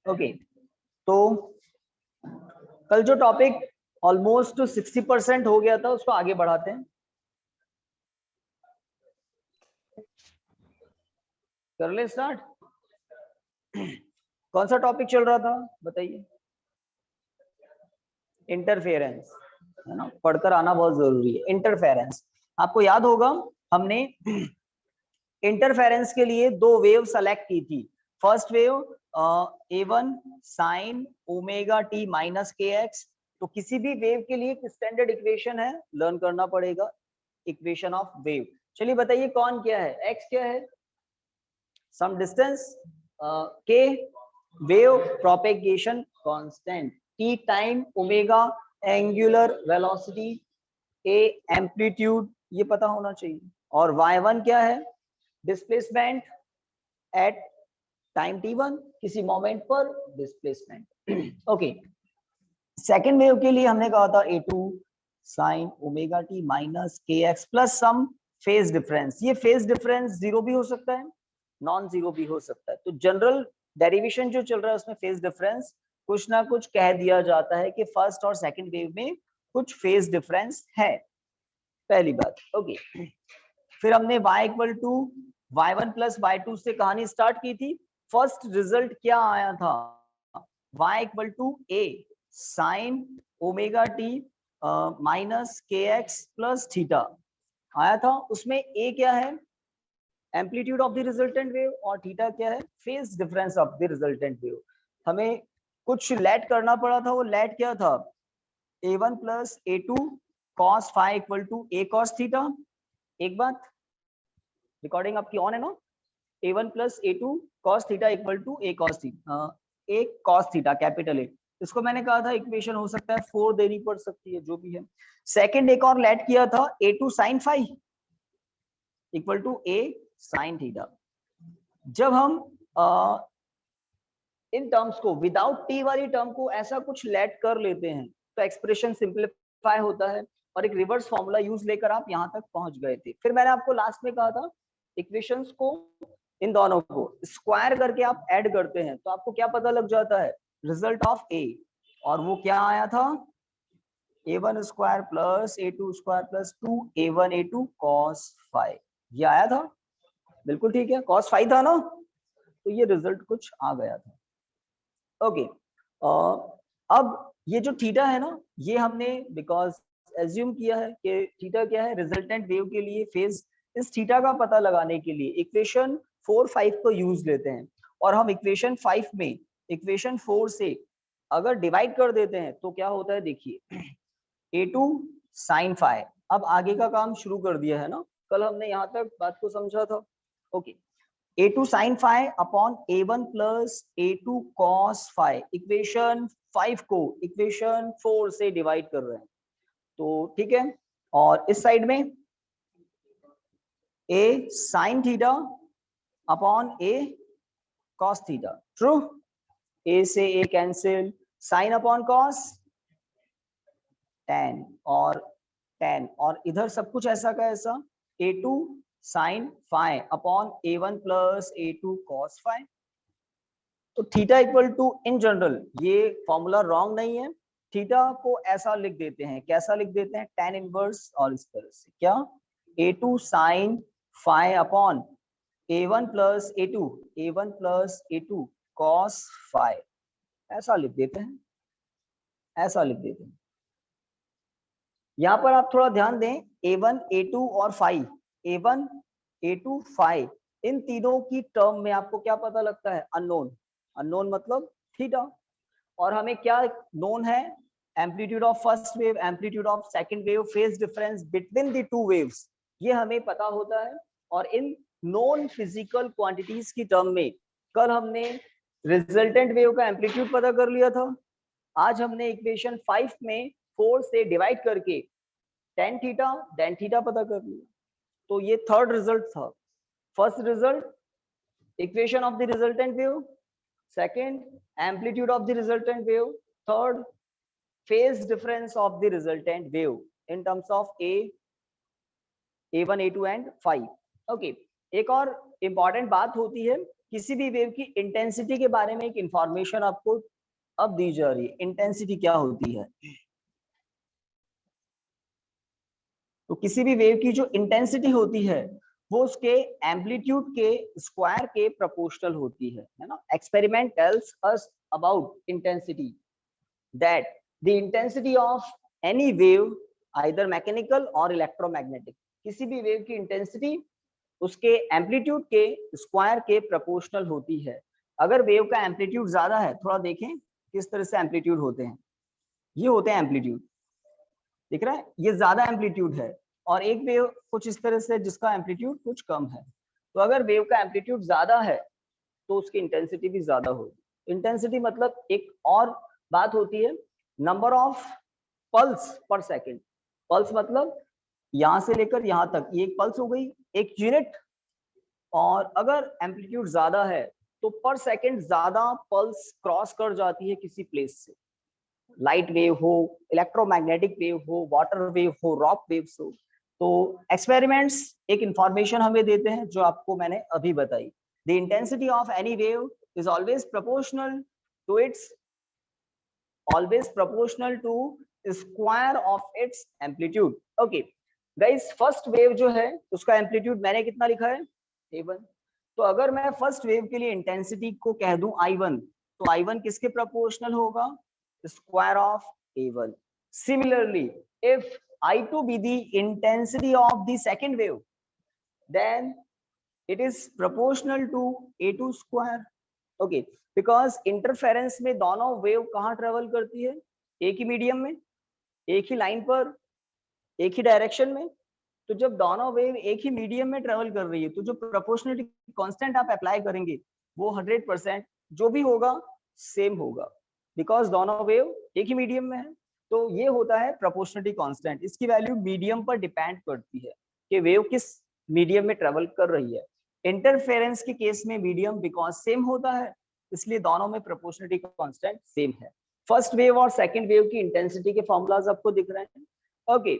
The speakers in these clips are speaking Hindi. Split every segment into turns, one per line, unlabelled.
ओके, तो कल जो टॉपिक ऑलमोस्ट 60% हो गया था उसको आगे बढ़ाते हैं। कर ले स्टार्ट। कौन सा टॉपिक चल रहा था बताइए? इंटरफेरेंस, है ना, पढ़कर आना बहुत जरूरी है। इंटरफेरेंस, आपको याद होगा हमने इंटरफेरेंस के लिए दो वेव सेलेक्ट की थी। First wave A1 sign omega t minus k x. तो किसी भी वेव के लिए एक स्टैंडर्ड इक्वेशन है, लर्न करना पड़ेगा, इक्वेशन ऑफ वेव। चलिए बताइए कौन क्या है? एक्स क्या है? Some distance, k wave propagation constant, t time, omega angular velocity, a amplitude, ये पता होना चाहिए। और y1 क्या है? डिस्प्लेसमेंट एट टाइम t1, किसी मोमेंट पर डिस्प्लेसमेंट। ओके, सेकेंड वेव के लिए हमने कहा था A2 sign omega t minus k x plus सम फेज डिफरेंस। ये फेज डिफरेंस जीरो भी हो सकता है, नॉन जीरो भी हो सकता है। तो जनरल डेरिवेशन जो चल रहा है उसमें फेज डिफरेंस कुछ ना कुछ कह दिया जाता है कि फर्स्ट और सेकंड वेव में कुछ फेज डिफरेंस है, पहली बात। ओके, फिर हमने y equal to y1 plus y2 से कहानी स्टार्ट की थी। फर्स्ट रिजल्ट क्या आया था? y equal to a sine omega t minus k x plus theta आया था। उसमें a क्या है? Amplitude of the resultant wave, और थीटा क्या है? Phase difference of the resultant wave. हमें कुछ लेट करना पड़ा था, वो लेट क्या था? a1 plus a2 cos phi equal to a cos theta. एक बात, रिकॉर्डिंग आपकी ऑन है ना? a1 plus a2 cos theta equal to a cos theta, a cos theta capital A। इसको मैंने कहा था इक्वेशन हो सकता है 4 देनी पड़ सकती है, जो भी है। सेकंड एक और लेट किया था a2 sin phi equal to a sin थीटा। जब हम इन टर्म्स को विदाउट t वाली टर्म को ऐसा कुछ लेट कर लेते हैं तो एक्सप्रेशन सिंपलीफाई होता है, और एक रिवर्स फॉर्मूला यूज लेकर आप यहां तक पहुंच गए थे। फिर मैंने आपको लास्ट में कहा था इक्वेशंस को, इन दोनों को स्क्वायर करके आप ऐड करते हैं तो आपको क्या पता लग जाता है? Result of a। और वो क्या आया था? a1 square plus a2 square plus 2a1 a2 cos phi, ये आया था। बिल्कुल ठीक है, cos phi था ना, तो ये रिजल्ट कुछ आ गया था। ओके, अब ये जो थीटा है ना, ये हमने बिकॉज एज्यूम किया है कि थीटा क्या है? रिजल्टेंट वेव के लिए फेज। इस थीटा का पता लगाने के लिए इक्वेशन 4 5 को यूज लेते हैं, और हम इक्वेशन 5 में इक्वेशन 4 से अगर डिवाइड कर देते हैं तो क्या होता है देखिए, a2 sin phi। अब आगे का काम शुरू कर दिया है ना, कल हमने यहाँ तक बात को समझा था। Okay, a2 sin phi upon a1 plus a2 cos phi, equation 5 को इक्वेशन 4 से डिवाइड कर रहे हैं, तो ठीक है। और इस साइड में a sin theta upon a cos theta, true. a से a cancel, sin upon cos tan और tan, और इधर सब कुछ ऐसा का ऐसा a2 sin phi upon a1 plus a2 cos phi। तो theta equal to, in general ये फॉर्मूला रॉन्ग नहीं है, थीटा को ऐसा लिख देते हैं, कैसा लिख देते हैं? tan इनवर्स, और इस तरह से क्या, a2 sin phi upon a1 plus a2 cos phi, ऐसा लिख देते हैं, ऐसा लिख देते हैं। यहाँ पर आप थोड़ा ध्यान दें, a1 a2 और phi, a1 a2 phi, इन तीनों की टर्म में आपको क्या पता लगता है? अननोन। अननोन मतलब थीटा। और हमें क्या नोन है? Amplitude of first wave, amplitude of second wave, phase difference between the two waves, ये हमें पता होता है। और इन नॉन फिजिकल क्वांटिटीज की टर्म में कल हमने रिजल्टेंट वेव का एम्पलीट्यूड पता कर लिया था। आज हमने इक्वेशन 5 में 4 से डिवाइड करके tan थीटा पता कर लिया। तो ये थर्ड रिजल्ट था। First result equation of the resultant wave, second amplitude of the resultant wave, third phase difference of the resultant wave in terms of a1 a2 and phi। Okay, एक और इंपॉर्टेंट बात होती है किसी भी वेव की इंटेंसिटी के बारे में एक इंफॉर्मेशन आपको अब दी जा रही है। इंटेंसिटी क्या होती है? तो किसी भी वेव की जो इंटेंसिटी होती है वो उसके एम्पलीट्यूड के स्क्वायर के प्रोपोर्शनल होती है ना। Experiment tells us about intensity that the intensity of any wave either mechanical और इलेक्ट्रोमैग्नेटिक, किसी भी वेव की इंटेंसिटी उसके एम्पलीट्यूड के स्क्वायर के प्रोपोर्शनल होती है। अगर वेव का एम्पलीट्यूड ज्यादा है, थोड़ा देखें किस तरह से एम्पलीट्यूड होते हैं, ये होते हैं एम्पलीट्यूड, दिख रहा है, ये ज्यादा एम्पलीट्यूड है। और एक वेव कुछ इस तरह से जिसका एम्पलीट्यूड कुछ कम है। तो अगर वेव का एम्पलीट्यूड ज्यादा है तो उसकी इंटेंसिटी भी ज्यादा होगी। इंटेंसिटी मतलब एक और बात होती है नंबर ऑफ पल्स पर सेकेंड। पल्स मतलब यहां से लेकर यहां तक, ये एक पल्स हो गई, एक यूनिट। और अगर एम्पलीट्यूड ज्यादा है तो पर सेकेंड ज्यादा पल्स क्रॉस कर जाती है किसी प्लेस से, लाइट वेव हो, इलेक्ट्रोमैग्नेटिक वेव हो, वाटर वेव हो, रॉक वेव्स हो। तो एक्सपेरिमेंट्स एक इंफॉर्मेशन हमें देते हैं जो आपको मैंने अभी बताई। The intensity of any wave is always proportional to its square of its amplitude. Okay guys, first wave जो है उसका एम्पलीट्यूड मैंने कितना लिखा है? a1। तो अगर मैं फर्स्ट वेव के लिए इंटेंसिटी को कह दूं i1, तो i1 किसके प्रोपोर्शनल होगा? Square of a1. Similarly, if I2 be the intensity of the second wave, then it is proportional to a2 square. Okay, because interference में दोनों वेव कहाँ ट्रेवल करती है? एक ही मीडियम में, एक ही लाइन पर, एक ही डायरेक्शन में। तो जब दोनों वेव एक ही मीडियम में ट्रेवल कर रही है तो जो प्रोपोर्शनलिटी कांस्टेंट आप अप्लाई करेंगे वो 100% जो भी होगा सेम होगा, बिकॉज दोनों वेव एक ही मीडियम में है। तो ये होता है प्रोपोर्शनलिटी कांस्टेंट। इसकी वैल्यू मीडियम पर डिपेंड करती है कि वेव किस मीडियम में ट्रेवल कर रही है। इंटरफेरेंस के केस में मीडियम बिकॉज सेम होता है, इसलिए दोनों में प्रोपोर्शनलिटी कांस्टेंट सेम है। फर्स्ट वेव और सेकंड वेव की इंटेंसिटी के फॉर्मूलाज आपको दिख रहे हैं। ओके,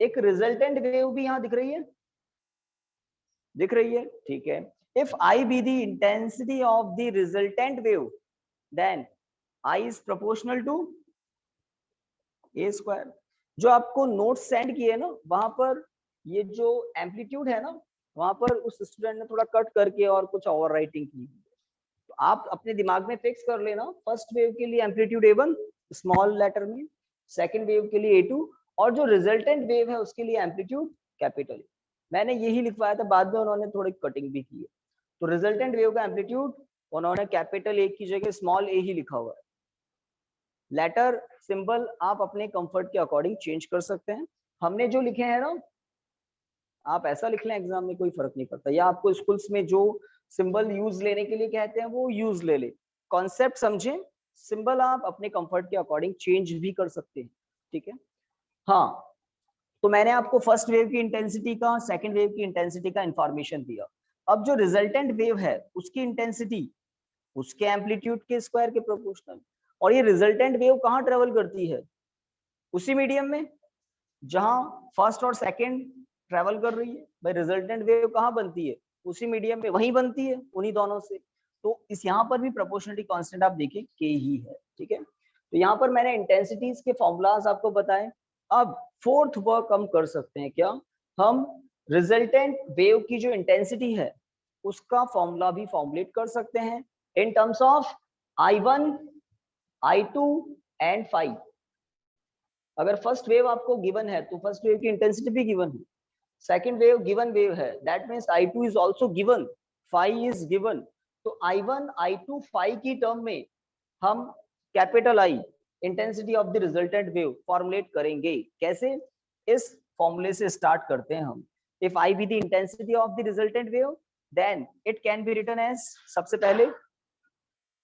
एक रिजल्टेंट वेव भी यहां दिख रही है, दिख रही है, ठीक है। If I be the intensity of the resultant wave then I is proportional to A square. जो आपको नोट सेंड किए ना वहां पर ये जो एम्पलीट्यूड है ना, वहां पर उस स्टूडेंट ने थोड़ा कट करके और कुछ ओवर राइटिंग की। तो आप अपने दिमाग में फिक्स कर लेना, फर्स्ट वेव के लिए एम्पलीट्यूड a1 स्मॉल लेटर में, सेकंड वेव के लिए a2, और जो रिजल्टेंट वेव है उसके लिए एम्पलीट्यूड कैपिटल। मैंने यही लिखवाया था, बाद में उन्होंने थोड़ी कटिंग भी की है। तो रिजल्टेंट वेव का एम्पलीट्यूड उन्होंने कैपिटल ए की जगह स्मॉल ए ही लिखा हुआ है। लेटर सिंबल आप अपने कंफर्ट के अकॉर्डिंग चेंज कर सकते हैं। हमने जो लिखे हैं ना, आप ऐसा लिख लें एग्जाम में कोई फर्क नहीं पड़ता, या आपको स्कूल्स में जो सिंबल यूज लेने के लिए कहते हैं वो यूज ले ले। कॉन्सेप्ट समझें, सिंबल आप अपने कंफर्ट के अकॉर्डिंग चेंज भी कर सकते हैं, ठीक है। हाँ, तो मैंने आपको फर्स्ट वेव की इंटेंसिटी का, सेकंड वेव की इंटेंसिटी का इंफॉर्मेशन दिया। अब जो रिजल्टेंट वेव है उसकी इंटेंसिटी उसके एम्पलीट्यूड के स्क्वायर के प्रोपोर्शनल। और ये रिजल्टेंट वेव कहाँ ट्रेवल करती है? उसी मीडियम में जहां फर्स्ट और सेकंड ट्रेवल कर रही है। भाई रिजल्टेंट वेव कहाँ बनती है? उसी मीडियम में, वहीं बनती है उन्हीं दोनों से। तो इस यहाँ पर भी प्रोपोर्शनलिटी कांस्टेंट आप देखिए के ही है, ठीक है। तो यहाँ पर मैंने इंटेंसिटीज के फॉर्मूलाज आपको बताए। अब फोर्थ वर्क हम कर सकते हैं क्या? हम रिजल्टेंट वेव की जो इंटेंसिटी है उसका फॉर्मूला भी फॉर्मुलेट कर सकते हैं in terms of I1, I2 and phi. अगर फर्स्ट वेव आपको गिवन है तो फर्स्ट वेव की इंटेंसिटी भी गिवन है, सेकंड वेव गिवन वेव है, that means I2 is also given, phi is given. तो I1, I2, फाई की टर्म में हम capital I intensity of the resultant wave formulate करेंगे। कैसे? इस फॉर्मूले से स्टार्ट करते हैं हम। If I be the intensity of the resultant wave then it can be written as, सबसे पहले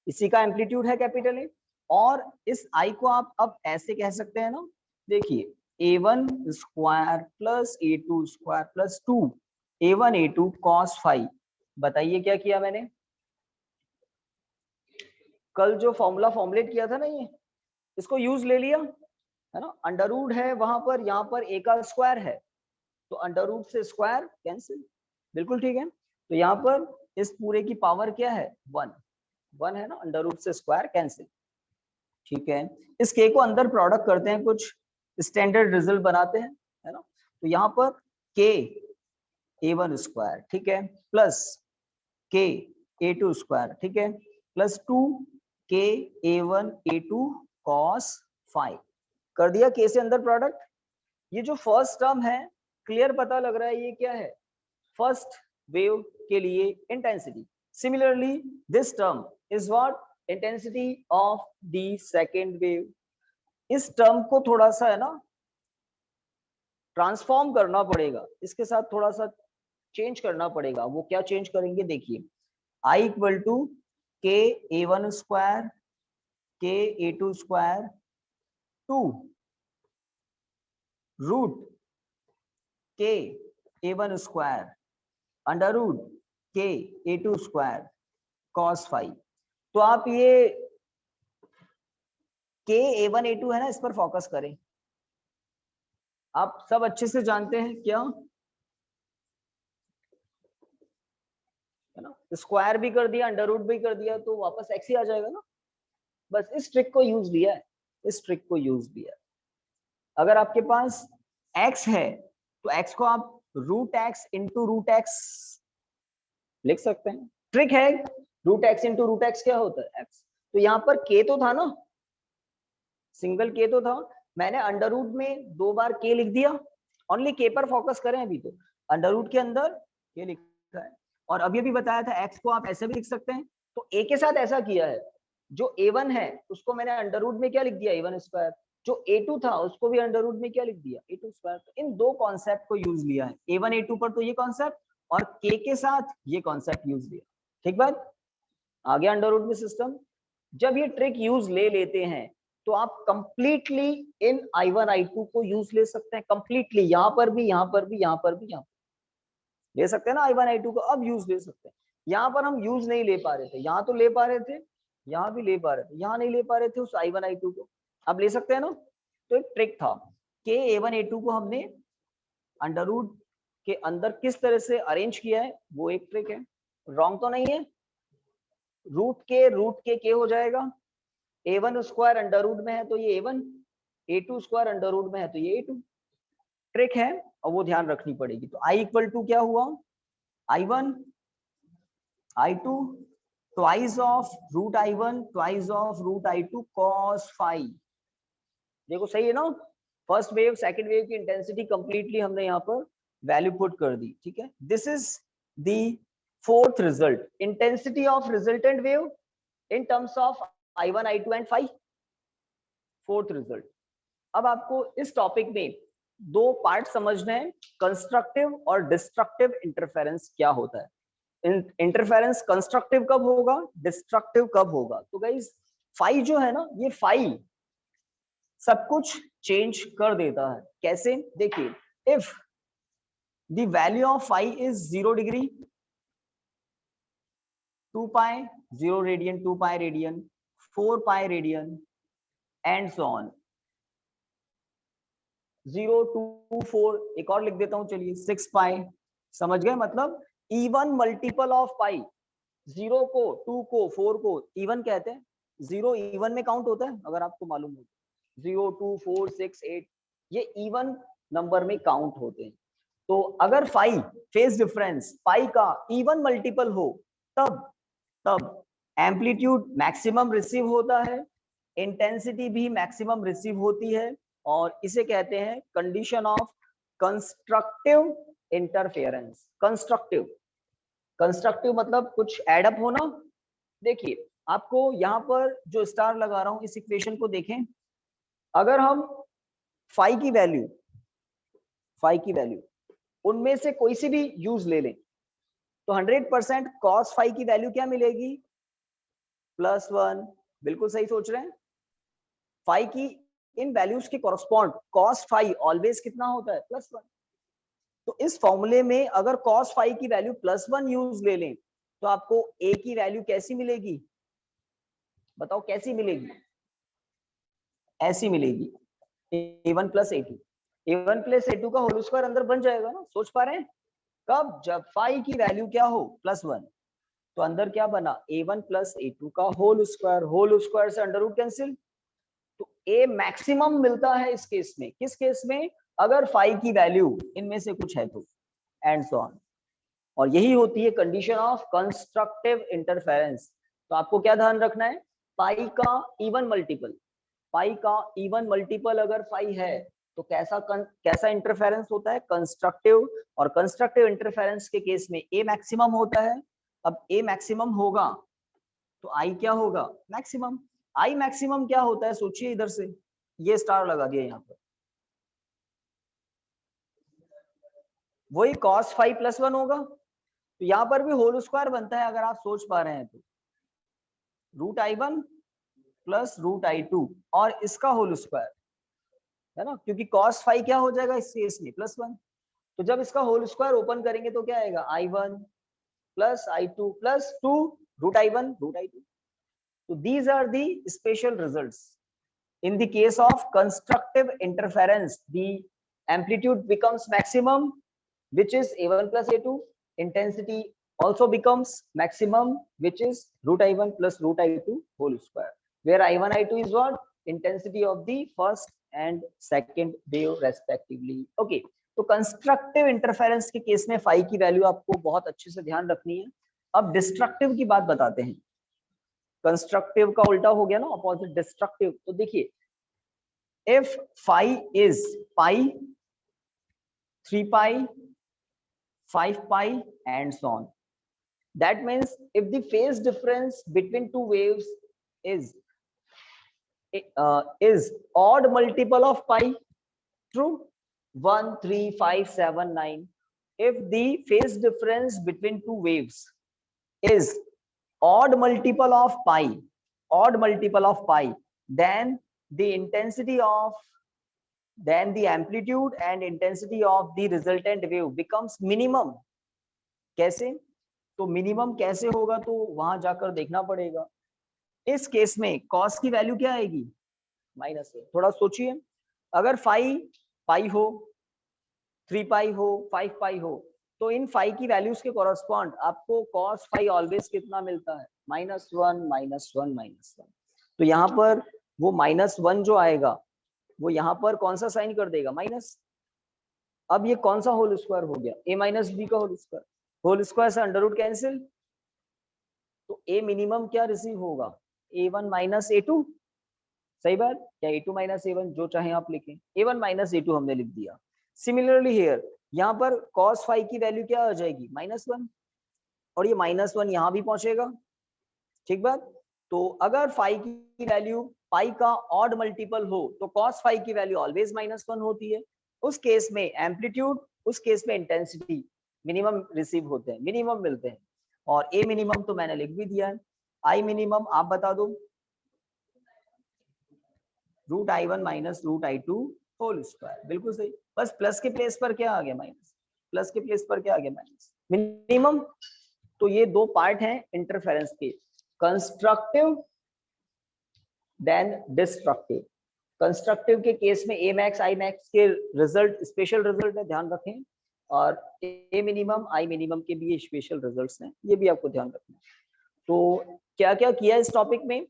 इसी का एम्पलीट्यूड है कैपिटल ए, और इस I को आप अब ऐसे कह सकते हैं ना, देखिए a1 square plus a2 square plus 2 a1 a2 cos phi. बताइए क्या किया मैंने? कल जो फॉर्मूला फॉर्मुलेट किया था ना, ये इसको यूज ले लिया है ना। अंडर रूट है वहां पर, यहाँ पर a का स्क्वायर है तो अंडर रूट से स्क्वायर कैंसिल, बिल्कुल ठीक है। तो यहाँ पर इस पूरे की पावर क्या है 1 है ना, अंडर रूट से स्क्वायर कैंसिल। ठीक है, इस के को अंदर प्रोडक्ट करते हैं, कुछ स्टैंडर्ड रिजल्ट बनाते हैं, है ना। तो यहाँ पर के a1 स्क्वायर, ठीक है, प्लस के a2 स्क्वायर, ठीक है, प्लस 2 के a1 a2 cos 5 कर दिया के से अंदर प्रोडक्ट। ये जो फर्स्ट टर्म है क्लियर पता लग रहा है ये क्या है, फर्स्ट वेव के लिए intensity. Similarly this term is what, intensity of the second wave. इस टर्म को थोड़ा सा है ना ट्रांसफॉर्म करना पड़ेगा, इसके साथ थोड़ा सा चेंज करना पड़ेगा। वो क्या चेंज करेंगे देखिए, I इक्वल टू के a1 स्क्वायर के a2 स्क्वायर टू रूट के a1 स्क्वायर अंडर रूट के a2 स्क्वायर cos 5। तो आप ये के a1 a2 है ना, इस पर फोकस करें। आप सब अच्छे से जानते हैं क्या है ना, स्क्वायर भी कर दिया अंडर रूट भी कर दिया तो वापस एक्स ही आ जाएगा ना। बस इस ट्रिक को यूज लिया है, इस ट्रिक को यूज लिया है। अगर आपके पास x है तो x को आप root x into root x लिख सकते हैं। ट्रिक है, root x into root x क्या होता है x। तो यहाँ पर k तो था ना, सिंगल k तो था, मैंने अंडर रूट में 2 बार k लिख दिया। ओनली k पर फोकस करें अभी, तो अंडर रूट के अंदर k लिखा है। और अभी अभी बताया था x को आप ऐसे भी लिख सकते हैं। तो a के साथ ऐसा किया है, जो a1 है उसको मैंने अंडर रूट में क्या लिख दिया a1 स्क्वायर, जो a2 था उसको भी अंडर रूट में क्या लिख दिया a2 स्क्वायर। तो इन दो कॉन्सेप्ट को यूज लिया है, a1 a2 पर तो ये कॉन्सेप्ट और k के साथ ये कॉन्सेप्ट यूज लिया। ठीक बात, आ गया अंडर रूट में सिस्टम। जब ये ट्रिक यूज ले लेते हैं तो आप कंप्लीटली इन I1 I2 को यूज ले सकते हैं, कंप्लीटली यहाँ पर भी यहाँ पर भी यहाँ पर भी यहाँ पर ले सकते हैं ना I1 I2 को, अब यूज ले सकते हैं। यहाँ पर हम यूज नहीं ले पा रहे थे, यहाँ तो ले पा रहे थे, यहाँ भी ले पा रहे थे, यहाँ नहीं ले पा रहे थे उस I1 I2 को, अब ले सकते हैं ना। तो एक ट्रिक था कि A1 A2 को हमने अंडर रूट के अंदर किस तरह से अरेंज किया है, वो एक ट्रिक है। रॉन्ग तो नहीं है, रूट के हो जाएगा, a1 स्क्वायर अंडर रूट में है तो ये a1, a2 square under root में है तो ये a2। ट्रिक है और वो ध्यान रखनी पड़ेगी। तो I इक्वल टू क्या हुआ, I1 I2 twice of root I1 twice of root I2 cos 5। देखो सही है ना, फर्स्ट वेव सेकंड वेव की इंटेंसिटी कंप्लीटली हमने यहाँ पर वैल्यू पुट कर दी। ठीक है, this is the fourth result, intensity of resultant wave in terms of I1 I2 and 5, fourth result. अब आपको इस टॉपिक में 2 पार्ट समझने हैं, कंस्ट्रक्टिव और डिस्ट्रक्टिव इंटरफेरेंस क्या होता है। इंटरफेरेंस कंस्ट्रक्टिव कब होगा, डिस्ट्रक्टिव कब होगा। तो गाइस फाई जो है ना, ये फाई सब कुछ चेंज कर देता है। कैसे, देखिए, if the value of phi is 0 degree, 2 pi 0 radian, 2 pi radian, 4 pi radian and so on, 0 2 4, एक और लिख देता हूं चलिए 6 पाई। समझ गए, मतलब इवन मल्टीपल ऑफ पाई, 0 को 2 को 4 को इवन कहते हैं। 0 इवन में काउंट होता है अगर आपको मालूम हो, 0 2 4 6 8 ये इवन नंबर में काउंट होते हैं। तो अगर फाई फेज डिफरेंस पाई का इवन मल्टीपल हो तब एम्पलीट्यूड मैक्सिमम रिसीव होता है, इंटेंसिटी भी मैक्सिमम रिसीव होती है, और इसे कहते हैं condition of constructive interference. Constructive मतलब कुछ एडअप होना। देखिए आपको यहाँ पर जो स्टार लगा रहा हूं इस इक्वेशन को देखें, अगर हम फाई की वैल्यू उनमें से कोई सी भी यूज ले लें तो 100% कॉस फाई की वैल्यू क्या मिलेगी, +1। बिल्कुल सही सोच रहे हैं, फाई की इन वैल्यूज के कॉरस्पॉन्ड कॉस फाई ऑलवेज कितना होता है, +1। तो इस फॉर्मूले में अगर कॉस फाई की वैल्यू +1 यूज ले लें तो आपको ए की वैल्यू कैसी मिलेगी, बताओ कैसी मिलेगी, ऐसी मिलेगी, a1 + a2, a1 + a2 का होल स्क्वायर अंदर बन जाएगा ना, सोच पा रहे हैं। कब? जब फाई की वैल्यू क्या हो? +1। तो अंदर क्या बना? a1 + a2 का होल स्क्वायर से अंडर रूट कैंसिल। तो a मैक्सिमम मिलता है इस केस में। किस केस में? अगर फाई की वैल्यू इनमें से कुछ है तो, एंड सो ऑन। और यही होती है कंडीशन ऑफ कंस्ट्रक्टिव इंटरफेरेंस। तो आपको क्या ध्यान रखना है? पाई का इवन मल्टीपल, पाई का इवन मल्टीपल अगर फाई है तो कैसा इंटरफेरेंस होता है? कंस्ट्रक्टिव। और कंस्ट्रक्टिव इंटरफेरेंस के केस में ए मैक्सिमम होता है। अब ए मैक्सिमम होगा तो आई क्या होगा? मैक्सिमम। आई मैक्सिमम क्या होता है? सोचिए इधर से, ये स्टार लगा दिया यहाँ पर, वही cos फाई +1 होगा। तो यहाँ पर भी होल स्क्वायर बनता है, अगर आप सोच पा रहे हैं तो, √i1 + √i2 और इसका होल स्क्वायर, है ना, क्योंकि cos फाई क्या हो जाएगा इस केस में? +1। तो जब इसका होल स्क्वायर ओपन करेंगे तो क्या आएगा? i1 + i2 + 2 √i1 √i2। So these are the special results. In the case of constructive interference, the amplitude becomes maximum, which is a1 + a2. Intensity also becomes maximum, which is √i1 + √i2 whole square, where i1 i2 is what? Intensity of the first and second wave respectively. Okay, तो कंस्ट्रक्टिव इंटरफेरेंस के केस में फाई की वैल्यू आपको बहुत अच्छे से ध्यान रखनी है। अब डिस्ट्रक्टिव की बात बताते हैं। कंस्ट्रक्टिव का उल्टा हो गया ना, अपोजिट, डिस्ट्रक्टिव। तो देखिए, if phi is pi, 3 pi, 5 pi and so on, that means if the phase difference between two waves is odd multiple of pi, true, 1 3 5 7 9, if the phase difference between two waves is odd multiple of pi, then the intensity of, then the amplitude and intensity of the resultant wave becomes minimum. कैसे? तो मिनिमम कैसे होगा? तो वहां जाकर देखना पड़ेगा। इस केस में कॉस की वैल्यू क्या आएगी? -1। थोड़ा सोचिए, अगर फाई पाई हो, 3 पाई हो, 5 पाई हो, तो इन फाई की वैल्यूज के कॉरस्पॉन्ड आपको कॉस फाई ऑलवेज कितना मिलता है? -1 -1 -1। तो यहाँ पर वो -1 जो आएगा वो यहाँ पर कौन सा साइन कर देगा? माइनस। अब ये कौन सा होल स्क्वायर हो गया? a - b का होल स्क्वायर से अंडर रूट कैंसिल। तो ए मिनिमम क्या रिसीव होगा? a1 - a2। सही बात, या a2 - a1, जो चाहे आप लिखें, a1 - a2 हमने लिख दिया। सिमिलरली हियर, यहाँ पर cos फाई की वैल्यू क्या आ जाएगी? -1, और ये -1 यहाँ भी पहुंचेगा। ठीक बात। तो अगर फाई की वैल्यू पाई का ऑड मल्टीपल हो तो cos फाई की वैल्यू ऑलवेज -1 होती है। उस केस में एम्पलीट्यूड, उस केस में इंटेंसिटी मिनिमम रिसीव होते हैं, मिनिमम मिलते हैं। और ए मिनिमम तो मैंने लिख भी दिया है। आई मिनिमम आप बता दो, √i1 - √i2 होल स्क्वायर। बिल्कुल सही। बस प्लस के प्लेस पर क्या आ गया? माइनस। प्लस के प्लेस पर क्या आ गया? माइनस। मिनिमम। तो ये दो पार्ट हैं इंटरफेरेंस के, कंस्ट्रक्टिव देन डिस्ट्रक्टिव। कंस्ट्रक्टिव के केस में ए मैक्स आई मैक्स के रिजल्ट स्पेशल रिजल्ट है, ध्यान रखें। और ए मिनिमम आई मिनिमम के भी स्पेशल रिजल्ट्स हैं, ये भी आपको ध्यान रखना है। तो क्या क्या किया इस टॉपिक में?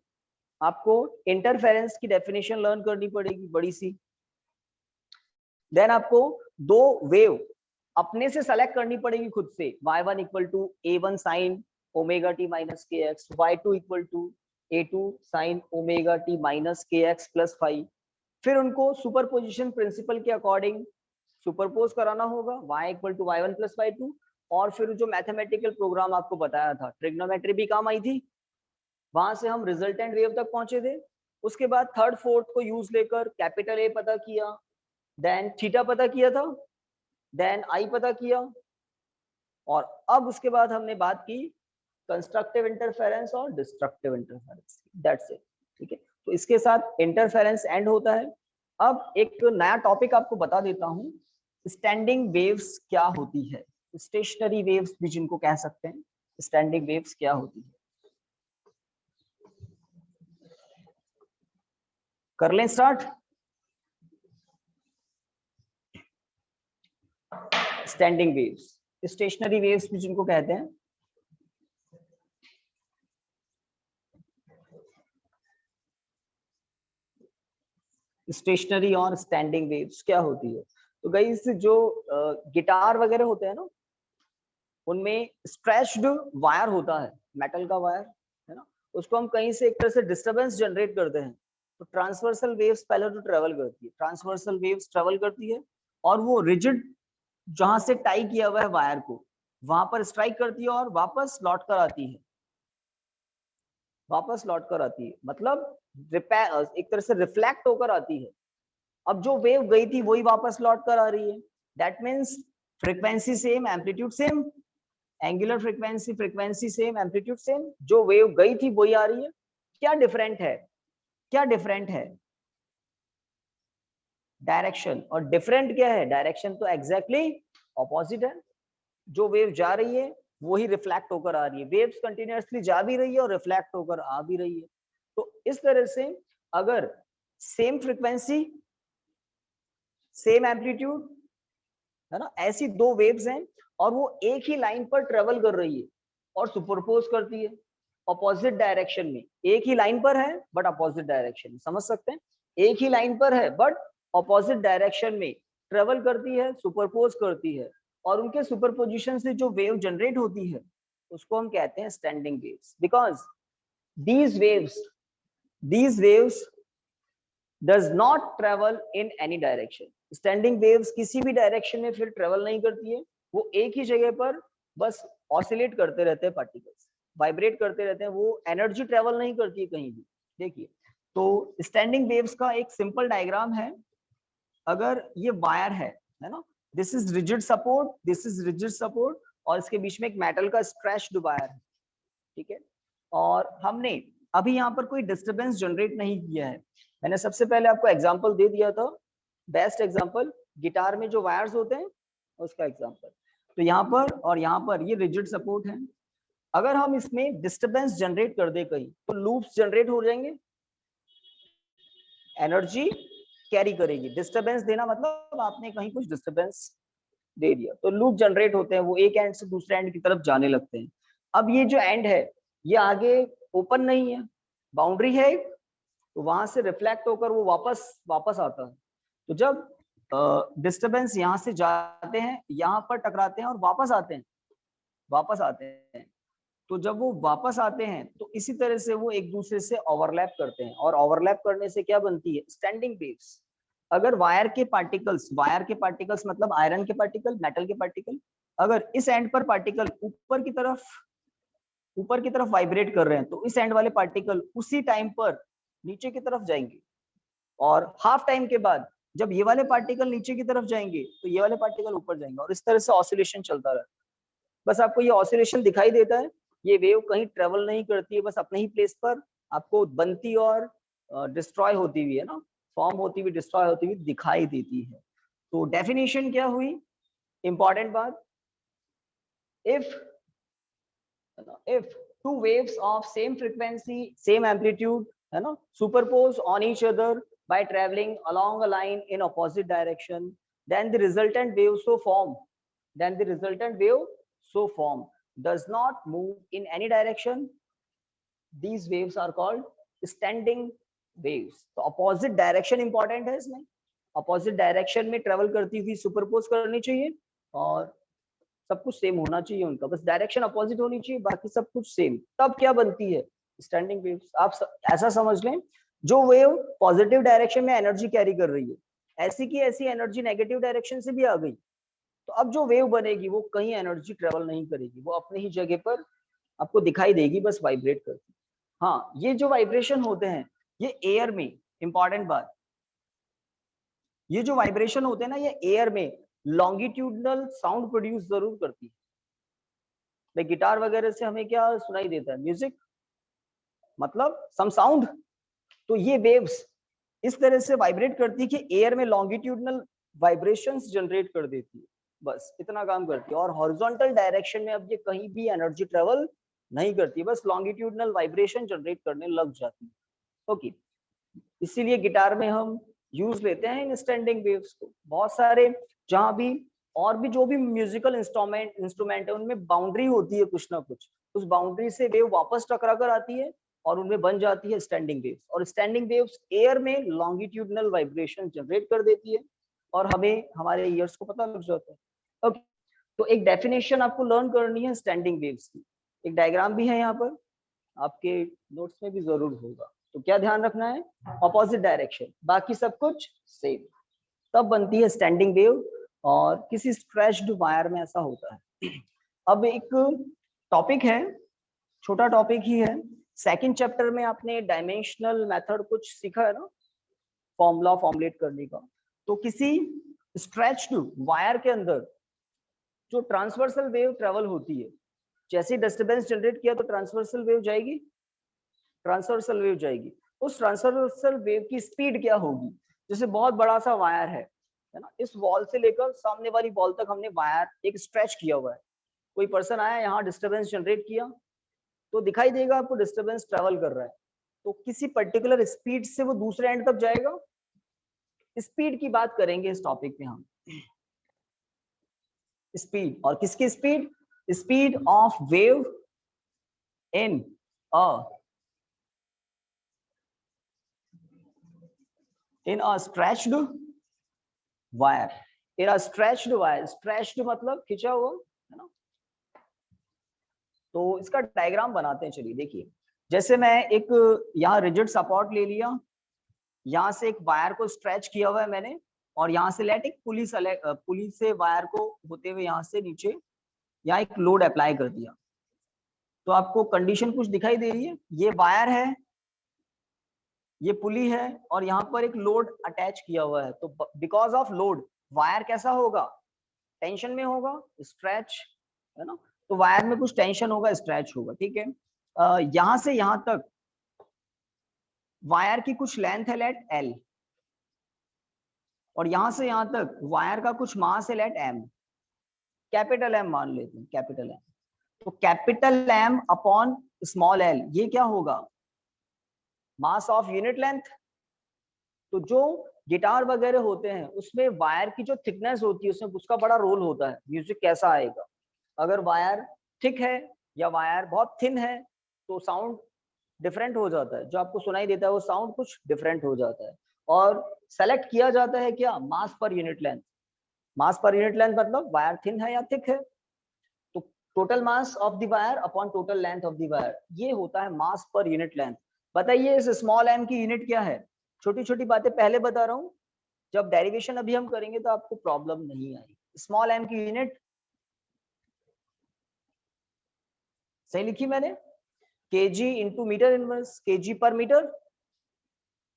आपको इंटरफेरेंस की डेफिनेशन लर्न करनी पड़ेगी, बड़ी सी। देन आपको दो वेव अपने से सेलेक्ट करनी पड़ेगी खुद से, y1 = a1 sin ωt - kx, y2 = a2 sin ωt - kx + phi। फिर उनको सुपरपोजिशन प्रिंसिपल के अकॉर्डिंग सुपरपोज कराना होगा, y = y1 + y2। और फिर जो मैथमेटिकल प्रोग्राम आपको बताया था, ट्रिग्नोमेट्री भी काम आई थी, वहां से हम रिजल्टेंट वेव तक पहुंचे थे। उसके बाद थर्ड फोर्थ को यूज लेकर कैपिटल ए पता किया, देन थीटा पता किया था, देन आई पता किया, और अब उसके बाद हमने बात की कंस्ट्रक्टिव इंटरफेरेंस और डिस्ट्रक्टिव इंटरफेरेंस। That's it. ठीक है, तो इसके साथ इंटरफेरेंस एंड होता है। अब एक नया टॉपिक आपको बता देता हूं, स्टैंडिंग वेव्स क्या होती है, स्टेशनरी वेव्स भी जिनको कह सकते हैं, स्टैंडिंग वेव्स क्या होती है। कर लें start. Standing waves, stationery waves भी जिनको कहते हैं। स्टेशनरी और स्टैंडिंग वेव्स क्या होती है? तो गाइस जो गिटार वगैरह होते हैं ना, उनमें स्ट्रेच्ड वायर होता है, मेटल का वायर है ना, उसको हम कहीं से एक तरह से डिस्टरबेंस जनरेट करते हैं, तो ट्रांसवर्सल वेव्स पहले तो ट्रेवल करती है, ट्रांसवर्सल वेव्स ट्रेवल करती है और वो रिजिड जहां से टाई किया हुआ है वायर को, वहां पर स्ट्राइक करती है और वापस लौट कर आती है, वापस लौट कर आती है, मतलब एक तरह से रिफ्लेक्ट होकर आती है। अब जो वेव गई थी वही वापस लौट कर आ रही है, that means frequency same, amplitude same, angular frequency, frequency same, amplitude same, जो वेव गई थी वही आ रही है। क्या डिफरेंट है? क्या डिफरेंट है? डायरेक्शन। और डिफरेंट क्या है? डायरेक्शन तो एग्जैक्टली ऑपोजिट है। जो वेव जा रही है वही रिफ्लेक्ट होकर आ रही है, वेव्स कंटिन्यूअसली जा भी रही है और रिफ्लेक्ट होकर आ भी रही है। तो इस तरह से अगर सेम फ्रीक्वेंसी, सेम एम्पलीट्यूड है ना, ऐसी दो वेव्स हैं और वो एक ही लाइन पर ट्रेवल कर रही है और सुपरपोज करती है अपोजिट डायरेक्शन में, एक ही लाइन पर है बट अपोजिट डायरेक्शन में, समझ सकते हैं? एक ही लाइन पर है बट अपोजिट डायरेक्शन में ट्रेवल करती है, सुपरपोज करती है, और उनके सुपरपोजिशन से जो वेव जनरेट होती है उसको हम कहते हैं standing waves, because these waves does not travel in any direction। Standing waves किसी भी डायरेक्शन में फिर ट्रेवल नहीं करती है, वो एक ही जगह पर बस ऑसिलेट करते रहते हैं, पार्टिकल्स वाइब्रेट करते रहते हैं, वो एनर्जी ट्रेवल नहीं करती है कहीं भी। देखिए, तो स्टैंडिंग वेव्स का एक सिंपल डायग्राम है। अगर ये वायर है ना, this is rigid support, this is rigid support, और इसके बीच में एक मेटल का स्ट्रेच्ड वायर है, ठीक है। और हमने अभी यहाँ पर कोई डिस्टरबेंस जनरेट नहीं किया है। मैंने सबसे पहले आपको एग्जांपल दे दिया था, बेस्ट एग्जांपल गिटार में जो वायर्स होते हैं उसका एग्जांपल। तो यहाँ पर और यहाँ पर ये रिजिड सपोर्ट है। अगर हम इसमें डिस्टरबेंस जनरेट कर दे कहीं, तो लूप्स जनरेट हो जाएंगे, एनर्जी कैरी करेगी। डिस्टरबेंस देना मतलब आपने कहीं कुछ डिस्टरबेंस दे दिया, तो लूप जनरेट होते हैं, वो एक एंड से दूसरे एंड की तरफ जाने लगते हैं। अब ये जो एंड है ये आगे ओपन नहीं है, बाउंड्री है, तो वहां से रिफ्लेक्ट होकर वो वापस आता है। तो जब डिस्टरबेंस यहाँ से जाते हैं, यहाँ पर टकराते हैं और वापस आते हैं, तो जब वो वापस आते हैं तो इसी तरह से वो एक दूसरे से ओवरलैप करते हैं, और ओवरलैप करने से क्या बनती है? Standing waves. अगर वायर के पार्टिकल्स मतलब आयरन के पार्टिकल, मेटल के पार्टिकल, अगर इस एंड पर पार्टिकल ऊपर की तरफ वाइब्रेट कर रहे हैं, तो इस एंड वाले पार्टिकल उसी टाइम पर नीचे की तरफ जाएंगे, और हाफ टाइम के बाद जब ये वाले पार्टिकल नीचे की तरफ जाएंगे तो ये वाले पार्टिकल ऊपर जाएंगे, और इस तरह से ऑसिलेशन चलता रहता है। बस आपको ये ऑसिलेशन दिखाई देता है, ये वेव कहीं ट्रेवल नहीं करती है, बस अपने ही प्लेस पर आपको बनती और डिस्ट्रॉय होती हुई है ना, फॉर्म होती हुई, डिस्ट्रॉय होती हुई दिखाई देती है। तो डेफिनेशन क्या हुई? इंपॉर्टेंट बात, if two waves of same frequency, same amplitude, है ना, superpose on each other by traveling along a line in opposite direction, then the resultant wave so form does not move in any direction. These waves are called standing waves। तो opposite direction important है इसमें, opposite direction में travel करती हुई superpose करनी चाहिए, और सब कुछ सेम होना चाहिए उनका, बस डायरेक्शन अपोजिट होनी चाहिए, बाकी सब कुछ सेम। तब क्या बनती है? Standing waves. आप ऐसा समझ लें, जो वेव पॉजिटिव डायरेक्शन में एनर्जी कैरी कर रही है, ऐसी की ऐसी एनर्जी नेगेटिव डायरेक्शन से भी आ गई, तो अब जो वेव बनेगी वो कहीं एनर्जी ट्रेवल नहीं करेगी, वो अपनी ही जगह पर आपको दिखाई देगी, बस वाइब्रेट करती। हाँ, ये जो वाइब्रेशन होते हैं ये एयर में, इंपॉर्टेंट बात, ये जो वाइब्रेशन होते हैं ना, ये एयर में लॉन्गिट्यूडनल साउंड प्रोड्यूस जरूर करती है। गिटार वगैरह से हमें क्या सुनाई देता है? म्यूजिक, मतलब सम साउंड। तो ये वेव्स इस तरह से वाइब्रेट करती है कि एयर में लॉन्गिट्यूडनल वाइब्रेशंस जनरेट कर देती है, बस इतना काम करती है। और हॉरिजॉन्टल डायरेक्शन में अब ये कहीं भी एनर्जी ट्रेवल नहीं करती, बस लॉन्गिट्यूडनल वाइब्रेशन जनरेट करने लग जाती है। ओके, इसीलिए गिटार में हम यूज लेते हैं इन स्टैंडिंग वेव्स को। बहुत सारे जहां भी और भी जो भी म्यूजिकल इंस्ट्रूमेंट है उनमें बाउंड्री होती है कुछ ना कुछ, उस बाउंड्री से वेव वापस टकरा कर आती है और उनमें बन जाती है स्टैंडिंग वेव्स, और स्टैंडिंग वेव्स एयर में लॉन्गिट्यूडनल वाइब्रेशन जनरेट कर देती है और हमें हमारे ईयर्स को पता लग जाता है। ओके, तो एक डेफिनेशन आपको लर्न करनी है स्टैंडिंग वेव्स की, एक डायग्राम भी है यहाँ पर, आपके नोट्स में भी जरूर होगा। तो क्या ध्यान रखना है, ऑपोजिट डायरेक्शन, बाकी सब कुछ सेम, तब बनती है स्टैंडिंग वेव, और किसी स्ट्रेच्ड वायर में ऐसा होता है। अब एक टॉपिक है, छोटा टॉपिक ही है, सेकंड चैप्टर में आपने डायमेंशनल मेथड कुछ सीखा है ना, फॉर्मूला फॉर्मुलेट करने का। तो किसी स्ट्रेच्ड वायर के अंदर जो ट्रांसवर्सल वेव ट्रेवल होती है, जैसे डिस्टरबेंस जनरेट किया तो ट्रांसवर्सल वेव जाएगी, ट्रांसवर्सल वेव जाएगी, उस ट्रांसवर्सल वेव की स्पीड क्या होगी। जैसे बहुत बड़ा सा वायर है ना, इस वॉल से लेकर सामने वाली वॉल तक हमने वायर एक स्ट्रेच किया हुआ है, कोई पर्सन आया यहाँ डिस्टरबेंस जनरेट किया तो दिखाई देगा आपको डिस्टरबेंस ट्रेवल कर रहा है, तो किसी पर्टिकुलर स्पीड से वो दूसरे एंड तक जाएगा। स्पीड की बात करेंगे इस टॉपिक में हम, स्पीड, और किसकी speed, speed of wave in a stretched wire, in a stretched wire, stretched मतलब खिंचा हुआ है ना। तो इसका डायग्राम बनाते हैं, चलिए देखिए, जैसे मैं एक यहाँ रिजिड सपोर्ट ले लिया, यहाँ से एक वायर को स्ट्रेच किया हुआ है मैंने, और यहाँ से लेट एक पुली से वायर को होते हुए यहाँ से नीचे यहाँ एक लोड अप्लाई कर दिया। तो आपको कंडीशन कुछ दिखाई दे रही है, ये वायर है, ये पुली है, और यहाँ पर एक लोड अटैच किया हुआ है। तो बिकॉज ऑफ लोड वायर कैसा होगा, टेंशन में होगा, स्ट्रेच है ना, तो वायर में कुछ टेंशन होगा, स्ट्रेच होगा, ठीक है। यहाँ से यहाँ तक वायर की कुछ लेंथ है लेट एल, और यहां से यहां तक वायर का कुछ मास है लेट एम, कैपिटल एम मान लेते हैं, कैपिटल एम। तो capital M upon small l, ये क्या होगा, मास ऑफ यूनिट लेंथ। तो जो गिटार वगैरह होते हैं उसमें वायर की जो थिकनेस होती है उसमें उसका बड़ा रोल होता है, म्यूजिक कैसा आएगा। अगर वायर थिक है या वायर बहुत थिन है तो साउंड डिफरेंट हो जाता है, जो आपको सुनाई देता है वो साउंड कुछ डिफरेंट हो जाता है। और सेलेक्ट किया जाता है क्या, मास पर यूनिट लेंथ, मास पर यूनिट लेंथ मतलब वायर थिन है या थिक है, तो total mass of the wire upon total length of the wire, ये होता है मास पर यूनिट लेंथ। बताइए इस स्मॉल एम की यूनिट क्या है, छोटी छोटी बातें पहले बता रहा हूँ, जब डेरिवेशन अभी हम करेंगे तो आपको प्रॉब्लम नहीं आएगी। स्मॉल एम की यूनिट सही लिखी मैंने, kg into metre inverse, kg पर metre,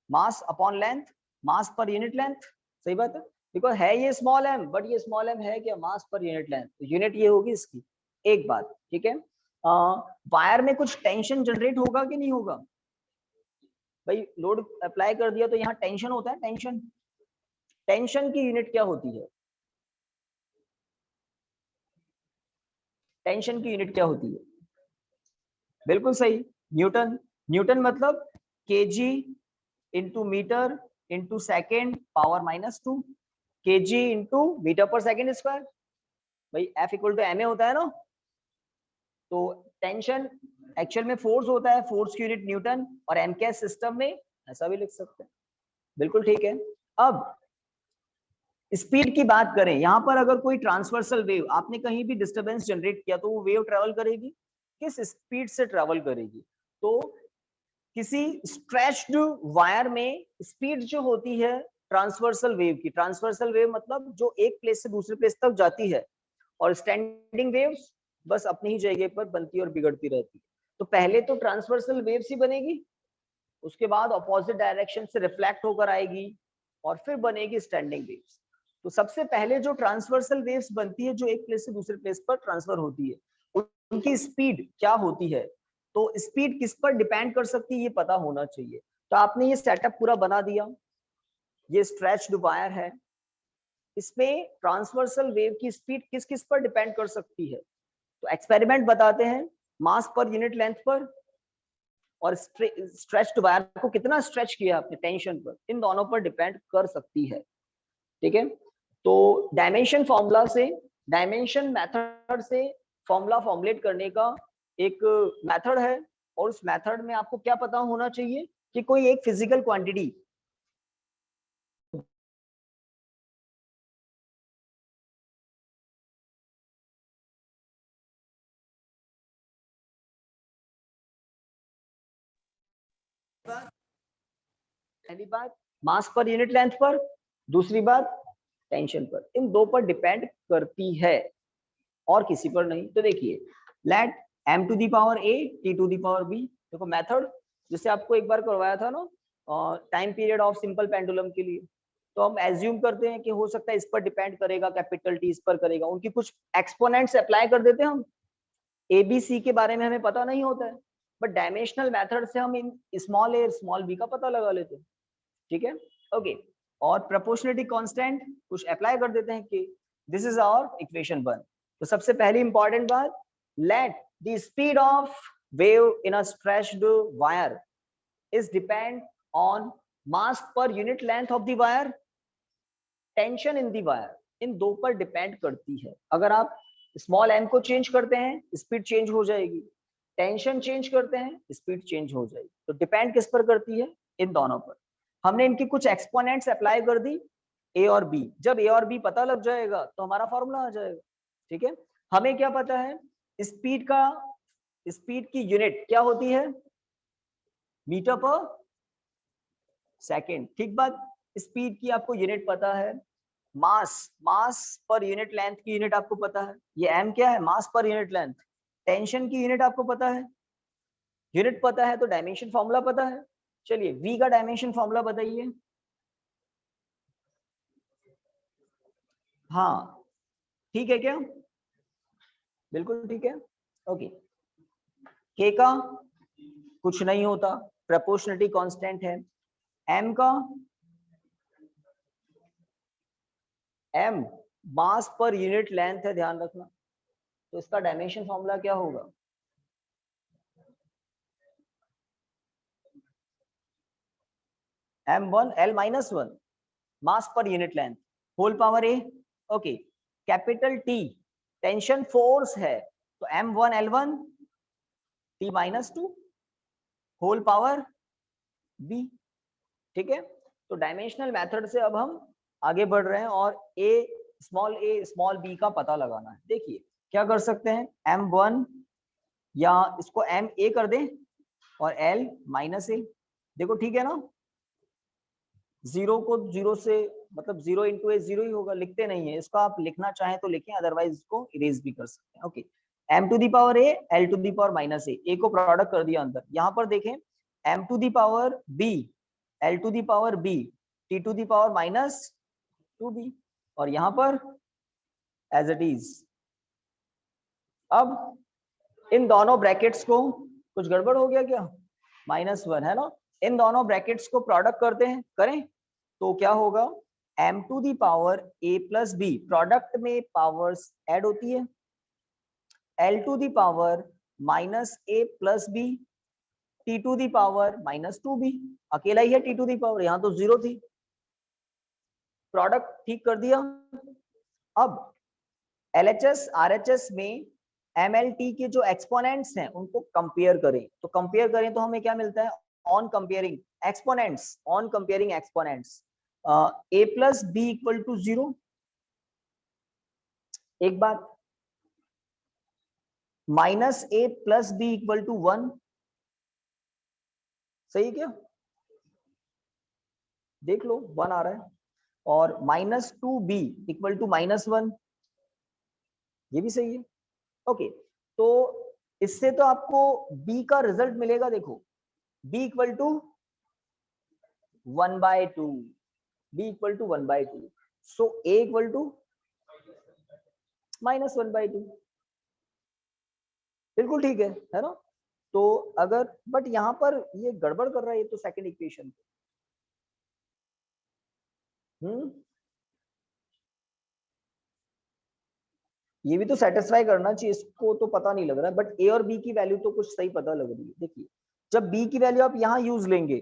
mass upon length, mass पर यूनिट लेंथ, सही बात है। बिकॉज है ये स्मॉल एम, बट ये स्मॉल एम है क्या, मास पर यूनिट लेंथ, तो यूनिट ये होगी इसकी। एक बात ठीक है, वायर में कुछ टेंशन जनरेट होगा कि नहीं होगा, भाई लोड अप्लाई कर दिया तो यहाँ टेंशन होता है, टेंशन, टेंशन की यूनिट क्या होती है, टेंशन की यूनिट क्या होती है, बिल्कुल सही, न्यूटन। न्यूटन मतलब kg into metre into second power -2, kg into metre पर सेकेंड स्क्वायर, भाई F equal to m a होता है ना। तो टेंशन एक्चुअल में फोर्स होता है, फोर्स की यूनिट न्यूटन, और एम के सिस्टम में ऐसा भी लिख सकते हैं, बिल्कुल ठीक है। अब स्पीड की बात करें, यहां पर अगर कोई ट्रांसवर्सल वेव आपने कहीं भी डिस्टरबेंस जनरेट किया तो वो वेव ट्रेवल करेगी, किस स्पीड से ट्रेवल करेगी, तो किसी स्ट्रेच्ड वायर में स्पीड जो होती है ट्रांसवर्सल वेव की, ट्रांसवर्सल वेव मतलब जो एक प्लेस से दूसरे प्लेस तक जाती है, और स्टैंडिंग वेव्स बस अपनी ही जगह पर बनती और बिगड़ती रहती है। तो पहले तो ट्रांसवर्सल वेव्स ही बनेगी, उसके बाद अपोजिट डायरेक्शन से रिफ्लेक्ट होकर आएगी, और फिर बनेगी स्टैंडिंग वेव्स। तो सबसे पहले जो ट्रांसवर्सल वेव्स बनती है जो एक प्लेस से दूसरे प्लेस पर ट्रांसफर होती है, उनकी स्पीड क्या होती है, तो स्पीड किस पर डिपेंड कर सकती है ये पता होना चाहिए। तो आपने ये सेटअप पूरा बना दिया, ये स्ट्रेच्ड वायर है, इसमें ट्रांसवर्सल वेव की स्पीड किस किस पर डिपेंड कर सकती है, तो एक्सपेरिमेंट बताते हैं, मास पर यूनिट लेंथ पर, और स्ट्रेच्ड वायर को कितना स्ट्रेच किया आपने टेंशन पर, इन दोनों पर डिपेंड कर सकती है, ठीक है। तो डायमेंशन फॉर्मूला से, डायमेंशन मेथड से फॉर्मूला फॉर्मुलेट करने का एक मेथड है, और उस मेथड में आपको क्या पता होना चाहिए कि कोई एक फिजिकल क्वांटिटी पहली बात मास पर यूनिट लेंथ पर, दूसरी बात टेंशन पर, इन दो पर डिपेंड करती है और किसी पर नहीं। तो देखिए let m to the power a t to the power b, देखो मेथड जिसे आपको एक बार करवाया था ना time period of simple pendulum के लिए, तो हम एज्यूम करते हैं कि हो सकता है इस पर डिपेंड करेगा, कैपिटल टी इस पर करेगा, उनकी कुछ एक्सपोनेंट्स अप्लाई कर देते हैं हम। ए बी सी के बारे में हमें पता नहीं होता है, बट डायमेंशनल मेथड से हम इन स्मॉल ए स्मॉल बी का पता लगा लेते हैं, ठीक है। ओके, और प्रोपोर्शनलिटी कांस्टेंट कुछ अप्लाई कर देते हैं कि दिस इज आवर इक्वेशन 1। तो सबसे पहली इंपॉर्टेंट बात, let the speed of wave in a stretched wire is depend on mass पर unit length of the wire, tension in the wire, इन दो पर डिपेंड करती है। अगर आप स्मॉल m को चेंज करते हैं स्पीड चेंज हो जाएगी, टेंशन चेंज करते हैं स्पीड चेंज हो जाएगी। तो डिपेंड किस पर करती है? इन दोनों पर। हमने इनकी कुछ एक्सपोनेंट्स अप्लाई कर दी ए और बी, जब ए और बी पता लग जाएगा तो हमारा फॉर्मूला आ जाएगा, ठीक है। हमें क्या पता है, स्पीड की यूनिट क्या होती है? मीटर पर सेकेंड, ठीक बात। स्पीड की आपको यूनिट पता है, मास पर यूनिट लेंथ की यूनिट आपको पता है, ये m क्या है? मास पर यूनिट लेंथ। टेंशन की यूनिट आपको पता है, यूनिट पता है तो डायमेंशन फॉर्मूला पता है। चलिए v का डायमेंशन फॉर्मूला बताइए। हाँ ठीक है क्या? बिल्कुल ठीक है। ओके, k का कुछ नहीं होता, प्रोपोर्शनलिटी कांस्टेंट है। m का, m मास पर यूनिट लेंथ है, ध्यान रखना। तो इसका डायमेंशन फॉर्मूला क्या होगा? m1 l-1 मास पर unit length whole power a। Okay, capital T tension force है, तो m1 l1 t-2 whole power b, ठीक है। तो डायमेंशनल मेथड से अब हम आगे बढ़ रहे हैं और a स्मॉल b का पता लगाना है। देखिए क्या कर सकते हैं, m1 या इसको ma कर दें और l-a, देखो ठीक है ना। जीरो को जीरो से मतलब 0 इंटू ए जीरो ही होगा, लिखते नहीं है इसको, आप लिखना चाहें तो लिखें, अदरवाइज इसको इरेज भी कर सकते हैं। Okay, m to the power a l to the power minus a को प्रोडक्ट कर दिया अंदर। यहाँ पर देखें m to the power b l to the power b t to the power -2b, और यहाँ पर एज इट इज। अब इन दोनों ब्रैकेट्स को, कुछ गड़बड़ हो गया क्या? -1 है ना, इन दोनों ब्रैकेट्स को प्रोडक्ट करते हैं, करें तो क्या होगा, m to the power a plus b, product में पावर्स ऐड होती है, l to the power -a plus b t to the power -2b, अकेला ही है t टू दी पावर, यहाँ तो 0 थी, प्रोडक्ट ठीक कर दिया। अब LHS RHS में MLT के जो एक्सपोनेंट्स हैं उनको कंपेयर करें, तो कंपेयर करें तो हमें क्या मिलता है, on comparing exponents, on comparing exponents a plus b equal to 0। एक बात, -a plus b equal to 1, सही क्या? देख लो 1 आ रहा है, और -2b इक्वल टू -1, ये भी सही है। ओके, तो इससे तो आपको b का रिजल्ट मिलेगा, देखो b equal to 1/2, b equal to 1/2, so a equal to -1/2, बिल्कुल ठीक है ना। तो अगर, बट यहाँ पर ये गड़बड़ कर रहा है, ये तो सेकंड इक्वेशन। ये भी तो सेटिस्फाई करना चाहिए, इसको तो पता नहीं लग रहा है, बट ए और बी की वैल्यू तो कुछ सही पता लग रही है। देखिए जब बी की वैल्यू आप यहाँ यूज लेंगे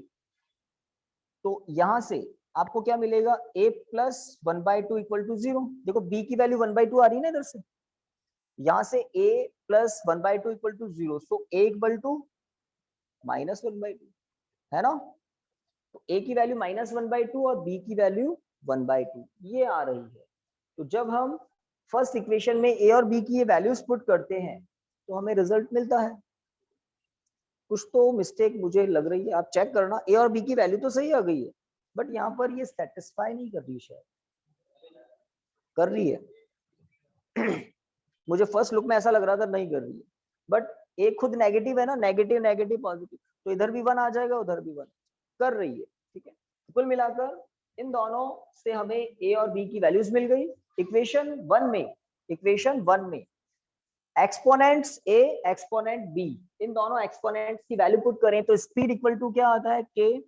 तो यहाँ से आपको क्या मिलेगा, a प्लस 1/2 इक्वल टू 0। देखो b की वैल्यू 1/2 आ रही है ना इधर से, यहाँ से a plus 1/2 equal to 0, so a equal to -1/2 है ना। तो a की वैल्यू -1/2 और b की वैल्यू 1/2 ये आ रही है। तो जब हम फर्स्ट इक्वेशन में a और b की ये वैल्यूज पुट करते हैं तो हमें रिजल्ट मिलता है। कुछ तो मिस्टेक मुझे लग रही है, आप चेक करना। a और b की वैल्यू तो सही आ गई है, बट यहाँ पर ये सेटिस्फाई नहीं कर रही, शायद कर रही है मुझे फर्स्ट लुक में ऐसा लग रहा था नहीं कर रही है, बट एक खुद नेगेटिव है ना, नेगेटिव नेगेटिव पॉजिटिव, तो इधर भी 1 आ जाएगा, उधर भी 1 कर रही है। ठीक है, कुल मिलाकर इन दोनों से हमें a और b की वैल्यूज मिल गई। इक्वेशन 1 में एक्सपोनेंट्स a एक्सपोनेंट b, इन दोनों एक्सपोनेंट्स की वैल्यू पुट करें तो स्पीड इक्वल टू क्या आता है, k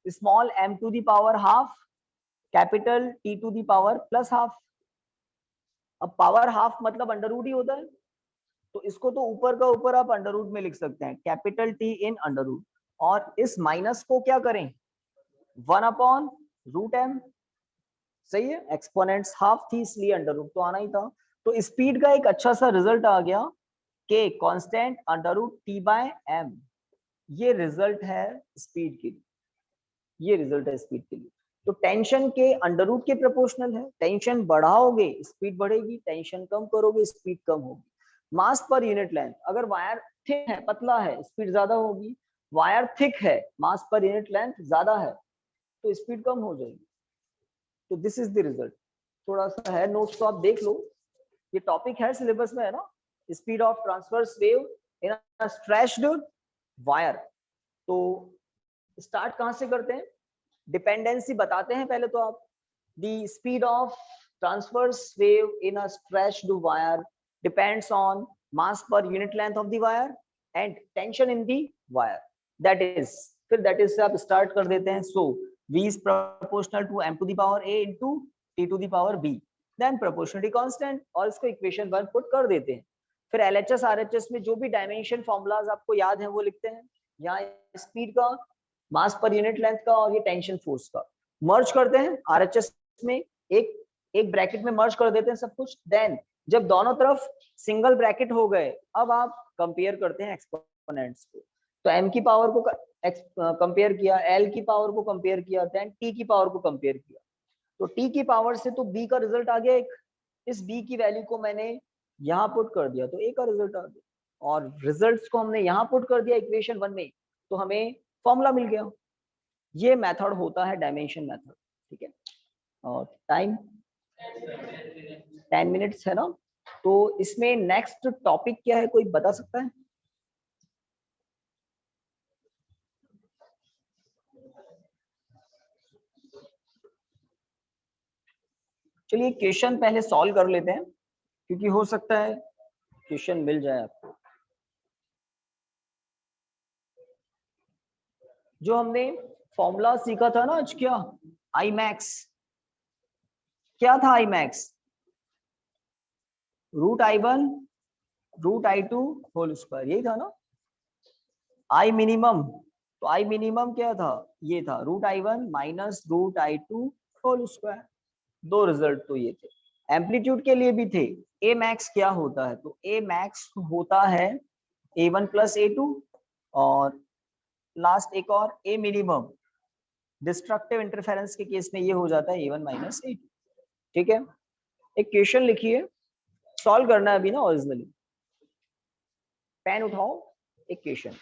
small m to the power half capital t to the power plus half. अब पावर हाफ मतलब अंडर रूट ही होता है, तो इसको तो ऊपर का ऊपर आप अंडर रूट में लिख सकते हैं, capital T in under root, और इस माइनस को क्या करें 1/√m। सही है, एक्सपोनेंट्स हाफ थी इसलिए अंडर रूट तो आना ही था। तो स्पीड का एक अच्छा सा रिजल्ट आ गया, के कांस्टेंट √t/m। ये रिजल्ट है स्पीड के लिए, ये रिजल्ट है स्पीड के लिए। तो टेंशन के अंडर रूट के प्रोपोर्शनल है, टेंशन बढ़ाओगे स्पीड बढ़ेगी, टेंशन कम करोगे स्पीड कम होगी। मास पर यूनिट लेंथ, अगर वायर थिक है पतला है स्पीड ज्यादा होगी, वायर थिक है मास पर यूनिट लेंथ ज्यादा है तो स्पीड कम हो जाएगी। तो दिस इज द रिजल्ट। थोड़ा सा है नोट्स तो आप देख लो, ये टॉपिक है सिलेबस में है ना, speed of transverse wave in a stretched wire. तो स्टार्ट कहां से करते हैं, डिपेंडेंसी बताते हैं पहले तो आप। The speed of transverse wave in a stretched wire depends on mass पर unit length of the wire and tension in the wire. That is, फिर दैट इज से आप स्टार्ट कर देते हैं। सो v is proportional to m to the power a into t to the power b, then proportionality constant, और इसको इक्वेशन 1 पुट कर देते हैं। फिर LHS RHS में जो भी डायमेंशन फॉर्मूलाज आपको याद है वो लिखते हैं। यहाँ स्पीड का, मास पर यूनिट लेंथ का और ये टेंशन फोर्स का मर्ज करते हैं RHS में, एक ब्रैकेट में मर्ज कर देते हैं सब कुछ। देन जब दोनों तरफ सिंगल ब्रैकेट हो गए, अब आप कंपेयर करते हैं एक्सपोनेंट्स को। तो m की पावर को कंपेयर किया, l की पावर को कंपेयर किया, देन t की पावर को कंपेयर किया। तो t की पावर से तो b का रिजल्ट आ गया एक, इस b की वैल्यू को मैंने यहाँ पुट कर दिया तो a का रिजल्ट आ गया, और रिजल्ट्स को हमने यहाँ पुट कर दिया इक्वेशन 1 में, तो हमें फॉर्मूला मिल गया। ये मेथड होता है डायमेंशन मेथड। ठीक है, और टाइम 10 मिनट्स है ना। तो इसमें नेक्स्ट टॉपिक क्या है, कोई बता सकता है? चलिए क्वेश्चन पहले सॉल्व कर लेते हैं, क्योंकि हो सकता है क्वेश्चन मिल जाए आपको। जो हमने फॉर्मूला सीखा था ना आज, क्या आई मैक्स, क्या था I max, √I1 √I2 whole square, यही था ना। आई मिनिमम, तो आई मिनिमम क्या था, ये था √I1 minus √I2 whole square. दो रिजल्ट तो ये थे। एम्पलीट्यूड के लिए भी थे। ए मैक्स क्या होता है, तो ए मैक्स होता है A1 प्लस A2, और लास्ट एक और ए मिनिमम, डिस्ट्रक्टिव इंटरफेरेंस के केस में ये हो जाता है A1 माइनस A2। ठीक है, एक क्वेश्चन लिखिए, सॉल्व करना है अभी ना ओरिजिनली। पेन उठाओ, एक क्वेश्चन।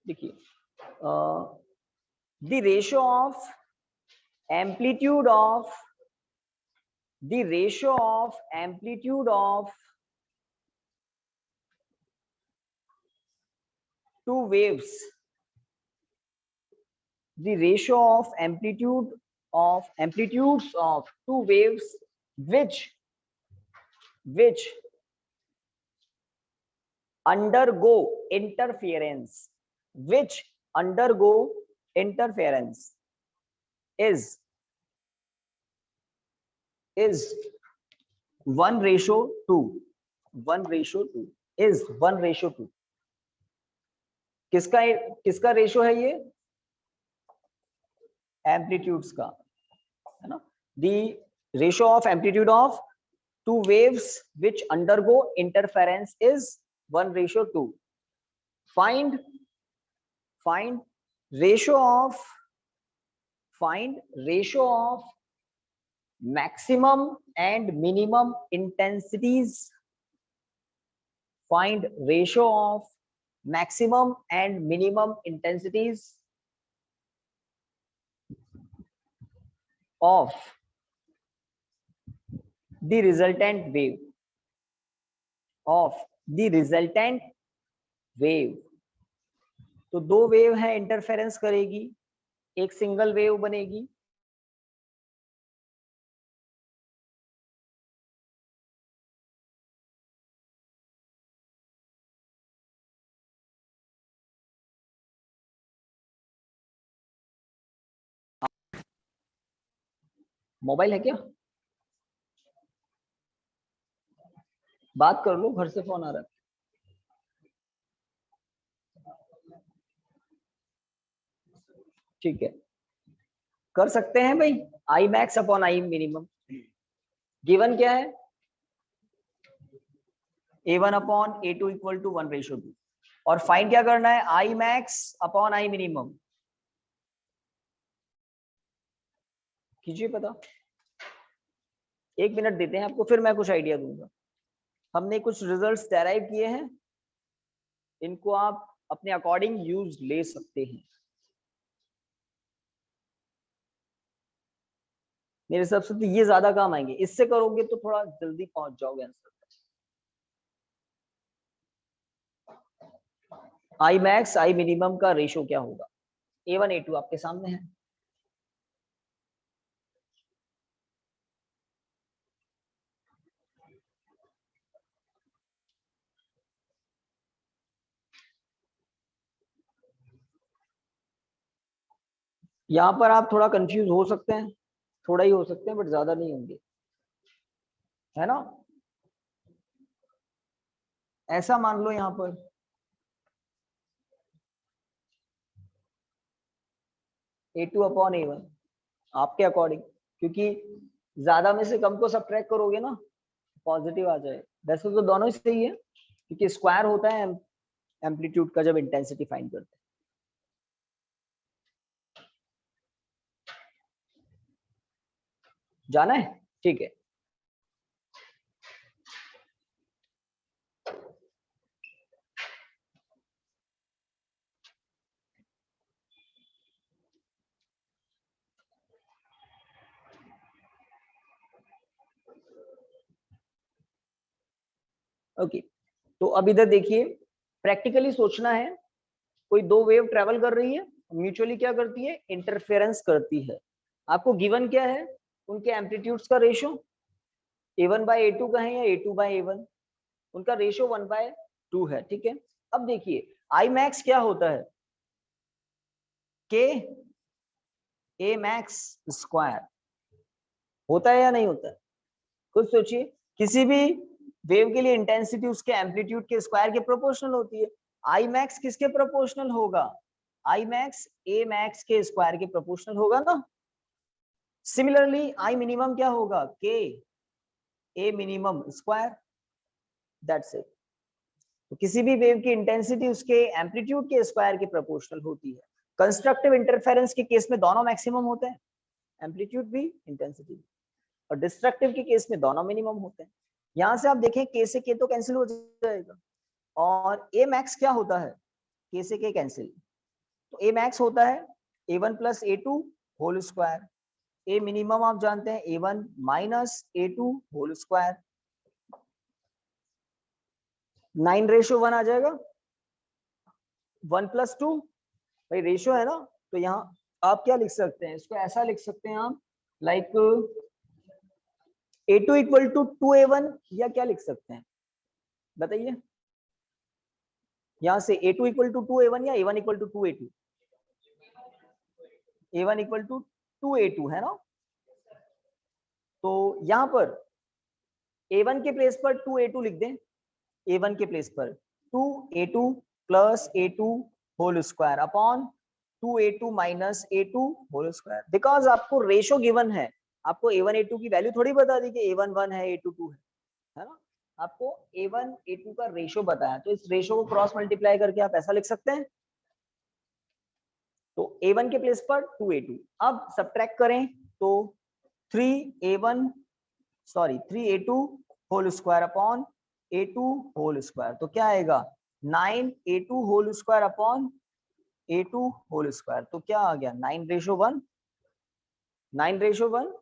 देखिए, the ratio of amplitude of the ratio of amplitude of two waves, the ratio of amplitudes of two waves which undergo interference, which undergo interference is 1:2, 1:2 is 1:2। किसका किसका रेशो है ये? एम्पलीट्यूड्स का, है ना। The ratio of amplitude of two waves which undergo interference is 1:2. Find ratio of maximum and minimum intensities. Find ratio of maximum and minimum intensities of the resultant wave, तो दो वेव है, इंटरफेरेंस करेगी, एक सिंगल वेव बनेगी। मोबाइल है क्या? बात कर लो, घर से फोन आ रहा है। ठीक है, कर सकते हैं भाई। I max upon I minimum given क्या है? A1 upon A2 equal to 1:2 और फाइंड क्या करना है? I max upon I minimum. कीजिए पता। 1 मिनट देते हैं आपको, फिर मैं कुछ आइडिया दूंगा। हमने कुछ रिजल्ट्स डेराइव किए हैं, इनको आप अपने अकॉर्डिंग यूज ले सकते हैं। मेरे हिसाब से तो ये ज्यादा काम आएंगे, इससे करोगे तो थोड़ा जल्दी पहुंच जाओगे answer. I max I minimum का रेशो क्या होगा? A1 A2 आपके सामने है। यहाँ पर आप थोड़ा कंफ्यूज हो सकते हैं, थोड़ा ही हो सकते हैं, बट ज्यादा नहीं होंगे, है ना। ऐसा मान लो यहाँ पर A2 अपॉन A1 आपके अकॉर्डिंग, क्योंकि ज्यादा में से कम को सब्ट्रैक्ट करोगे ना पॉजिटिव आ जाए। वैसे तो दोनों ही सही है, क्योंकि स्क्वायर होता है एम्पलीट्यूड का जब इंटेंसिटी फाइंड करते हैं। जाना है? ठीक है। ओके, तो अब इधर देखिए, प्रैक्टिकली सोचना है। कोई दो वेव ट्रेवल कर रही है, म्यूचुअली क्या करती है? इंटरफेरेंस करती है। आपको गिवन क्या है? उनके एम्पलीट्यूड्स का रेशो A1 बाय A2 का है या A2 बाय A1, उनका रेशो 1/2 है। ठीक है, अब देखिए आई मैक्स क्या होता है? के ए मैक्स स्क्वायर होता है या नहीं होता है? खुद सोचिए, किसी भी वेव के लिए इंटेंसिटी उसके एम्पलीट्यूड के स्क्वायर के प्रोपोर्शनल होती है। आई मैक्स किसके प्रोपोर्शनल होगा? आई मैक्स ए मैक्स के स्क्वायर के प्रोपोर्शनल होगा ना। सिमिलरली आई मिनिमम क्या होगा? के ए मिनिमम स्क्वायर, दैट्स इट। तो किसी भी वेव की इंटेंसिटी उसके एम्पलीट्यूड के स्क्वायर के प्रोपोर्शनल होती है। कंस्ट्रक्टिव इंटरफेरेंस के केस में दोनों मैक्सिमम होते हैं, एम्पलीट्यूड भी इंटेंसिटी भी, और डिस्ट्रक्टिव के केस में दोनों मिनिमम होते हैं। यहां से आप देखें, के से के तो कैंसिल हो जाएगा, और ए मैक्स क्या होता है? के से के कैंसिल, तो ए मैक्स होता है A1 plus A2 whole square. A minimum आप जानते हैं A1 minus A2 whole square. 9:1 आ जाएगा। 1 प्लस 2 भाई रेशियो है ना, तो यहाँ आप क्या लिख सकते हैं? इसको ऐसा लिख सकते हैं आप, like A2 equal to 2A1, या क्या लिख सकते हैं बताइए? यहां से A2 इक्वल टू 2A1 या A1 equal to 2A2? A1 equal to 2A2 है ना। तो यहां पर A1 के प्लेस पर 2A2 लिख दें, A1 के प्लेस पर 2A2 plus A2 whole square upon 2A2 minus A2 whole square. Because आपको रेशो गिवन है, आपको A1 A2 की वैल्यू थोड़ी बता दी कि A1 1 है A2 2 है ना, आपको A1 A2 का रेशो बताया, तो इस रेशो को क्रॉस मल्टीप्लाई करके आप ऐसा लिख सकते हैं। तो A1 के प्लेस पर 2A2, अब सब्ट्रैक्ट करें तो 3A2 whole square upon A2 whole square, तो क्या आएगा 9A2 whole square upon A2 whole square, तो क्या आ गया 9:1, 9:1।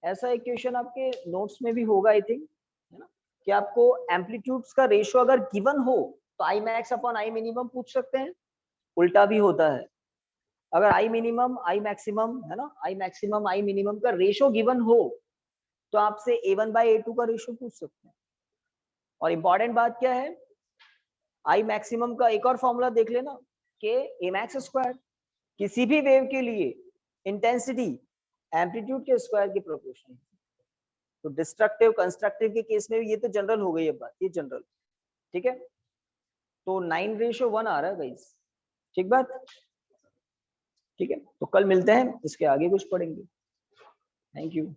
ऐसा इक्वेशन आपके नोट्स में भी होगा आई थिंक, है ना, कि आपको एम्पलीट्यूड्स का रेशियो अगर गिवन हो तो I max upon I minimum पूछ सकते हैं, उल्टा भी होता है। अगर आई मिनिमम आई मैक्सिमम है ना, आई मैक्सिमम आई मिनिमम का रेशियो गिवन हो तो आपसे A1/A2 का रेशियो पूछ सकते हैं। और इंपॉर्टेंट बात क्या है, आई मैक्सिमम का एक और फॉर्मूला देख लेना कि A मैक्स स्क्वायर, किसी भी वेव के लिए इंटेंसिटी एम्पलीट्यूड के स्क्वायर की प्रोपोर्शन। तो डिस्ट्रक्टिव कंस्ट्रक्टिव के केस में भी ये तो जनरल हो गई है बात, ये जनरल, ठीक है। तो 9:1 आ रहा है गाइस, ठीक बात, ठीक है। तो कल मिलते हैं, इसके आगे कुछ पढ़ेंगे। Thank you.